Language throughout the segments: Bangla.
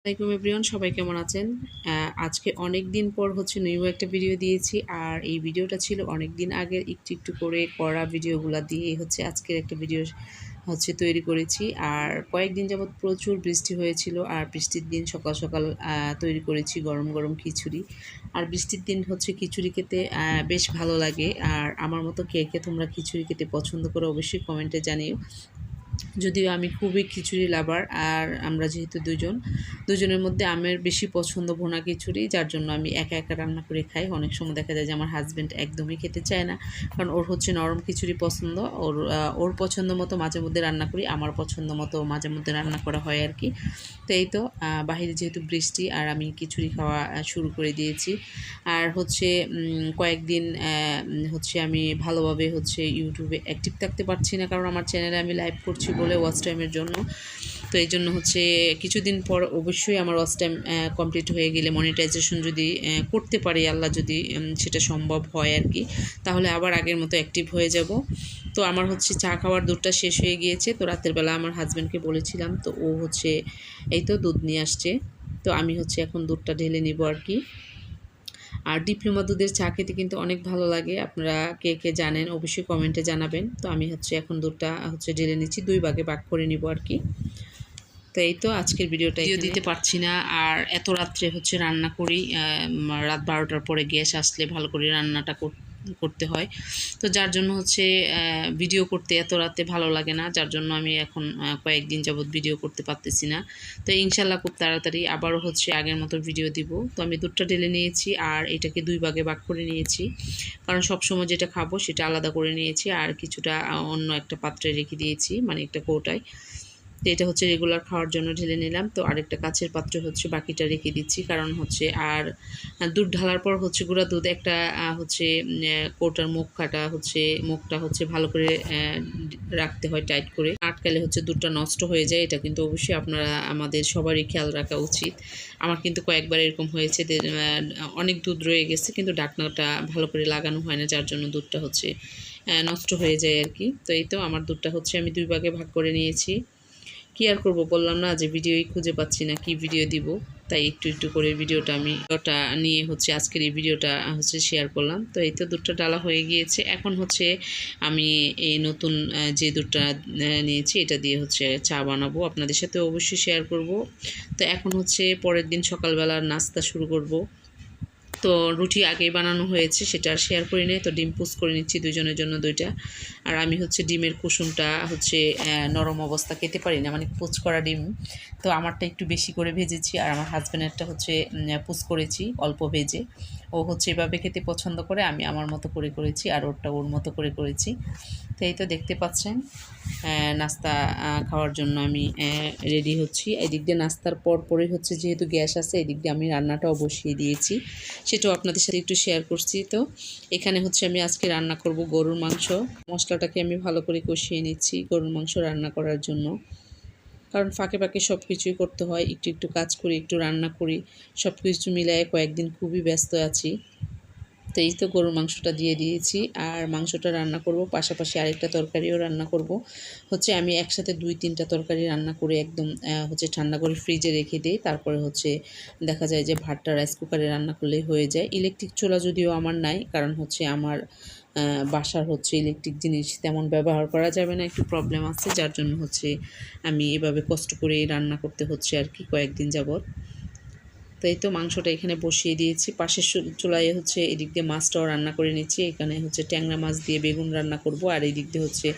আসসালামাইকুম এভরিওয়ান, সবাই কেমন আছেন? আজকে অনেক দিন পর নিউ একটা ভিডিও দিয়েছি। আর এই ভিডিওটা ছিল অনেক দিন আগের একটু একটু করে করা ভিডিওগুলো দিয়ে আজকের একটা ভিডিও তৈরি করেছি। আর কয়েকদিন যাবৎ প্রচুর বৃষ্টি হয়েছিল, আর বৃষ্টির দিন সকাল সকাল তৈরি করেছি গরম গরম খিচুড়ি। আর বৃষ্টির দিন খিচুড়ি খেতে বেশ ভালো লাগে। আর আমার মতো কে কে তোমরা খিচুড়ি খেতে পছন্দ করো অবশ্যই কমেন্টে জানিও। যদিও আমি খুবই খিচুড়ি লাভার, আর আমরা যেহেতু দুজনের মধ্যে আমের বেশি পছন্দ ভুনা খিচুড়ি, যার জন্য আমি একা একা রান্না করে খাই। অনেক সময় দেখা যায় যে আমার হাজব্যান্ড একদমই খেতে চায় না, কারণ ওর নরম খিচুড়ি পছন্দ। ওর পছন্দ মতো মাঝে মধ্যে রান্না করি, আমার পছন্দ মতো মাঝে মধ্যে রান্না করা হয় আর কি। তো এই তো বাহিরে যেহেতু বৃষ্টি, আর আমি খিচুড়ি খাওয়া শুরু করে দিয়েছি। আর কয়েকদিন আমি ভালোভাবে ইউটিউবে অ্যাক্টিভ থাকতে পারছি না, কারণ আমার চ্যানেলে আমি লাইভ করছি বলে ওয়াচ টাইমের জন্য। তো এই জন্য কিছুদিন পর অবশ্যই আমার ওয়াচ টাইম কমপ্লিট হয়ে গেলে মনিটাইজেশন যদি করতে পারি, আল্লাহ যদি সেটা সম্ভব হয় আর কি, তাহলে আবার আগের মতো অ্যাক্টিভ হয়ে যাব। তো আমার চা খাওয়ার দুধটা শেষ হয়ে গিয়েছে। তো রাতের বেলা আমার হাজব্যান্ডকে বলেছিলাম, তো ও এই তো দুধ নিয়ে আসছে। তো আমি এখন দুধটা ঢেলে নিব আর কি। আর ডিপ্লোমা দুধের চা খেতে কিন্তু অনেক ভালো লাগে। আপনারা কে কে জানেন অবশ্যই কমেন্টে জানাবেন। তো আমি এখন দুধটা ঢেলে নিচ্ছি, 2 ভাগে ভাগ করে নিব আর কি। তো এই তো আজকের ভিডিওটা দিতে পারছি না। আর এত রাত্রে রান্না করি, রাত 12টার পরে গ্যাস আসলে ভালো করে রান্নাটা করতে হয়। তো যার জন্য ভিডিও করতে এত রাতে ভালো লাগে না, যার জন্য আমি এখন কয়েকদিন যাবৎ ভিডিও করতে পারতেছি না। তো ইনশাল্লাহ খুব তাড়াতাড়ি আবারও আগের মতো ভিডিও দিব। তো আমি দুধটা ঢেলে নিয়েছি, আর এটাকে 2 ভাগে ভাগ করে নিয়েছি, কারণ সবসময় যেটা খাবো সেটা আলাদা করে নিয়েছি, আর কিছুটা অন্য একটা পাত্রে রেখে দিয়েছি, মানে একটা কৌটায়। তো এটা রেগুলার খাওয়ার জন্য ঢেলে নিলাম। তো আরেকটা কাচের পাত্রে বাকিটা রেখে দিচ্ছি, কারণ আর দুধ ঢালার পর গুঁড়া দুধ একটা কৌটার মুখটা ভালো করে রাখতে হয় টাইট করে, আটকালে দুধটা নষ্ট হয়ে যায়। এটা কিন্তু অবশ্যই আপনারা আমাদের সবারই খেয়াল রাখা উচিত। আমার কিন্তু কয়েকবার এরকম হয়েছে যে অনেক দুধ রয়ে গেছে, কিন্তু ঢাকনাটা ভালো করে লাগানো হয় না, যার জন্য দুধটা নষ্ট হয়ে যায় আর কি। তো এই তো আমার দুধটা আমি 2 ভাগে ভাগ করে নিয়েছি। কি আর করব, বললাম না যে ভিডিওই খুঁজে পাচ্ছি না, কি ভিডিও দিব। তাই একটু একটু করে ভিডিওটা নিয়ে আজকের এই ভিডিওটা শেয়ার করলাম। তো এই তো দুধটা ডালা হয়ে গিয়েছে। এখন আমি এই নতুন যে দুধটা নিয়েছি এটা দিয়ে চা বানাবো, আপনাদের সাথে অবশ্যই শেয়ার করব। তো এখন পরের দিন সকালবেলার নাস্তা শুরু করব। তো রুটি আগেই বানানো হয়েছে, সেটা আর শেয়ার করি নাই। তো ডিম পুচ করে নিচ্ছি দুজনের জন্য 2টা। আর আমি ডিমের কুসুমটা নরম অবস্থা খেতে পারি না, মানে পুচ করা ডিম। তো আমারটা একটু বেশি করে ভেজেছি, আর আমার হাজব্যান্ডেরটা পুচ করেছি অল্প ভেজে। ও এভাবে খেতে পছন্দ করে, আমি আমার মতো করে করেছি, আর ওরটা ওর মতো করে করেছি। তো এই তো দেখতে পাচ্ছেন নাস্তা খাওয়ার জন্য আমি রেডি হচ্ছি। এদিক দিয়ে নাস্তার পরই যেহেতু গ্যাস আছে, এদিক দিয়ে আমি রান্নাটাও বসিয়ে দিয়েছি, সেটাও আপনাদের সাথে একটু শেয়ার করছি। তো এখানে আমি আজকে রান্না করব গরুর মাংস। মশলাটাকে আমি ভালো করে কষিয়ে নিচ্ছি গরুর মাংস রান্না করার জন্য, কারণ ফাঁকে ফাঁকে সব কিছুই করতে হয়, একটু একটু কাজ করি, একটু রান্না করি, সব কিছু মিলায়ে কয়েকদিন খুবই ব্যস্ত আছি। তো এই তো গরুর মাংসটা দিয়ে দিয়েছি, আর মাংসটা রান্না করব, পাশাপাশি আরেকটা তরকারিও রান্না করব। আমি একসাথে 2-3টা তরকারি রান্না করে একদম ঠান্ডা করে ফ্রিজে রেখে দিই। তারপরে দেখা যায় যে ভাতটা রাইস কুকারে রান্না করলেই হয়ে যায়। ইলেকট্রিক চুলা যদিও আমার নাই, কারণ আমার বাসার ইলেকট্রিক জিনিস তেমন ব্যবহার করা যাবে না, একটু প্রবলেম আছে, যার জন্য আমি এভাবে কষ্ট করে রান্না করতে আর কি কয়েকদিন যাবৎ। তো এই তো মাংসটা এখানে বসিয়ে দিয়েছি, পাশের চুলায় এদিক দিয়ে মাছটাও রান্না করে নিচ্ছি। এখানে ট্যাংরা মাছ দিয়ে বেগুন রান্না করব, আর এই দিক দিয়ে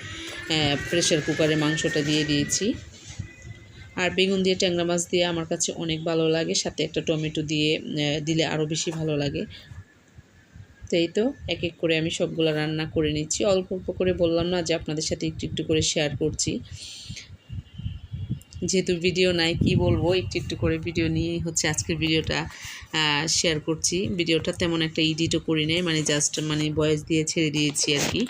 প্রেশার কুকারে মাংসটা দিয়ে দিয়েছি। আর বেগুন দিয়ে ট্যাংরা মাছ দিয়ে আমার কাছে অনেক ভালো লাগে, সাথে একটা টমেটো দিয়ে দিলে আরও বেশি ভালো লাগে। তো এই তো এক এক করে আমি সবগুলো রান্না করে নিচ্ছি, অল্প অল্প করে, বললাম না যে আপনাদের সাথে একটু একটু করে শেয়ার করছি। যেহেতু ভিডিও নাই, কি বলবো, একটু একটু করে ভিডিও নিয়ে আজকের ভিডিওটা শেয়ার করছি। ভিডিওটা তেমন একটা এডিটও করি নাই, মানে জাস্ট ভয়েস দিয়ে ছেড়ে দিয়েছি আর কি।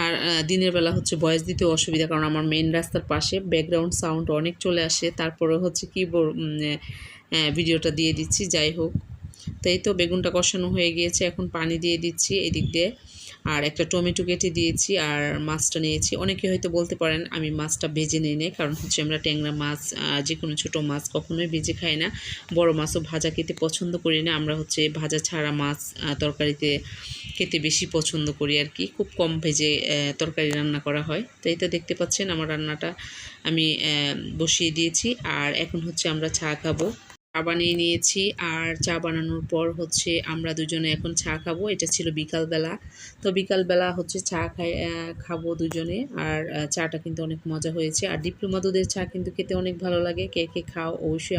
আর দিনের বেলা ভয়েস দিতে অসুবিধা, কারণ আমার মেইন রাস্তার পাশে ব্যাকগ্রাউন্ড সাউন্ড অনেক চলে আসে, তারপরে কি ভিডিওটা দিয়ে দিচ্ছি। যাই হোক, তাই তো বেগুনটা কষানো হয়ে গিয়েছে, এখন পানি দিয়ে দিচ্ছি এদিক দিয়ে। আর একটা টমেটো কেটে দিয়েছি আর মাছটা নিয়েছি। অনেকে হয়তো বলতে পারেন আমি মাছটা ভেজে নিই না, কারণ হচ্ছে আমরা ট্যাংরা মাছ যে কোনো ছোটো মাছ কখনোই ভেজে খাই না, বড় মাছও ভাজা খেতে পছন্দ করি না। আমরা হচ্ছে ভাজা ছাড়া মাছ তরকারিতে খেতে বেশি পছন্দ করি আর কি, খুব কম ভেজে তরকারি রান্না করা হয়। তো এই তো দেখতে পাচ্ছেন আমার রান্নাটা আমি বসিয়ে দিয়েছি, আর এখন হচ্ছে আমরা চা খাবো। চা বানিয়ে নিয়েছি, আর চা বানানোর পর হচ্ছে আমরা দুজনে এখন চা খাবো। এটা ছিল বিকালবেলা, তো বিকালবেলা হচ্ছে চা খাবো দুজনে। আর চাটা কিন্তু অনেক মজা হয়েছে, আর ডিপ্লোমা দুধের চা কিন্তু খেতে অনেক ভালো লাগে। কে কে খাও অবশ্যই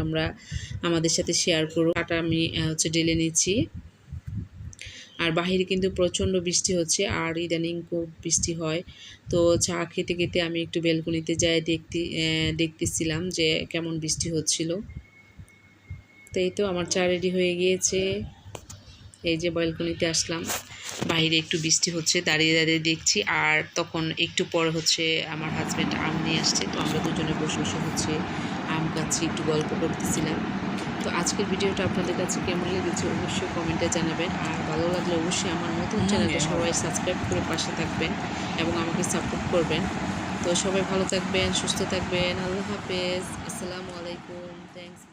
আমাদের সাথে শেয়ার করো। চাটা আমি হচ্ছে ঢেলে নিচ্ছি। আর বাহিরে কিন্তু প্রচণ্ড বৃষ্টি হচ্ছে, আর ইদানিং খুব বৃষ্টি হয়। তো চা খেতে খেতে আমি একটু ব্যালকনিতে যাই দেখতেছিলাম যে কেমন বৃষ্টি হচ্ছিল। তো এই তো আমার চা রেডি হয়ে গিয়েছে। এই যে ব্যালকনিতে আসলাম, বাইরে একটু বৃষ্টি হচ্ছে, দাঁড়িয়ে দাঁড়িয়ে দেখছি। আর তখন একটু পর হচ্ছে আমার হাজব্যান্ড আম নিয়ে আসছে, তো আমরা দুজনে বসে বসে হচ্ছে আম খাচ্ছি, একটু গল্প করতেছিলাম। তো আজকের ভিডিওটা আপনাদের কাছে কেমন লেগেছে অবশ্যই কমেন্টে জানাবেন, আর ভালো লাগলে অবশ্যই আমার নতুন চ্যানেলটা সবাই সাবস্ক্রাইব করে পাশে থাকবেন এবং আমাকে সাপোর্ট করবেন। তো সবাই ভালো থাকবেন, সুস্থ থাকবেন। আল্লাহ হাফেজ, আসসালামু আলাইকুম, থ্যাংকস।